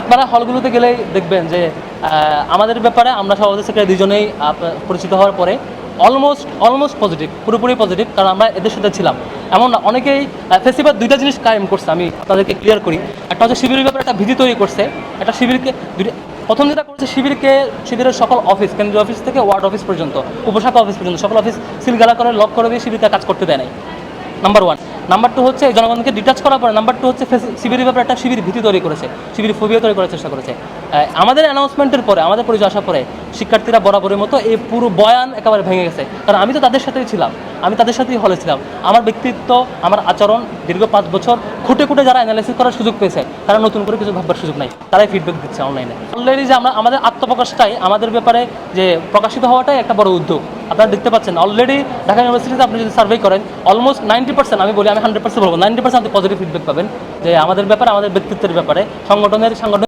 আপনারা হলগুলোতে গেলেই দেখবেন যে আমাদের ব্যাপারে আমরা সভাপতি সেক্রেটারি দুজনেই পরিচিত হওয়ার পরে অলমোস্ট পজিটিভ, পুরোপুরি পজিটিভ, কারণ আমরা এদের সাথে ছিলাম। এমন না, অনেকেই ফেস্টিভ্যাল দুইটা জিনিস কায়েম করছে, আমি আপনাদেরকে ক্লিয়ার করি। একটা হচ্ছে শিবিরের ব্যাপারে একটা ভীতি তৈরি করছে, একটা শিবিরকে প্রথম যেটা করেছে শিবিরের সকল অফিস, কেন্দ্রীয় অফিস থেকে ওয়ার্ড অফিস পর্যন্ত, উপশাখা অফিস পর্যন্ত সকল অফিস সিলগালা করে লক করে দিয়ে শিবিরকে কাজ করতে দেয় নাই, নাম্বার ওয়ান। নাম্বার টু হচ্ছে জনগণকে ডিটাচ করার পরে নাম্বার টু হচ্ছে শিবিরের ব্যাপারে একটা শিবির ভীতি তৈরি করেছে, শিবির ফোবিয়া তৈরি করার চেষ্টা করেছে। আমাদের অ্যানাউন্সমেন্টের পরে, আমাদের পরিচয় আসার পরে শিক্ষার্থীরা বরাবরের মতো এই পুরো বয়ান একেবারে ভেঙে গেছে, কারণ আমি তো তাদের সাথেই ছিলাম, আমি তাদের সাথেই হলে ছিলাম। আমার ব্যক্তিত্ব, আমার আচরণ দীর্ঘ 5 বছর খুঁটে খুঁটে যারা অ্যানালাইসিস করার সুযোগ পেয়েছে, তারা নতুন করে কিছু ভাববার সুযোগ নাই, তারাই ফিডব্যাক দিচ্ছে অনলাইনে। অলরেডি যে আমাদের আত্মপ্রকাশটাই, আমাদের ব্যাপারে যে প্রকাশিত হওয়াটাই একটা বড় উদ্যোগ। আপনারা দেখতে পাচ্ছেন অলরেডি ঢাকা ইউনিভার্সিটিতে আপনি যদি সার্ভে করেন অলমোস্ট 90%, আমি বলি, আমি 100% বলবো, 90% আপনি পজিটিভ ফিডব্যাক পাবেন যে আমাদের ব্যাপারে, আমাদের ব্যক্তিত্বের ব্যাপারে, সাংগঠনিক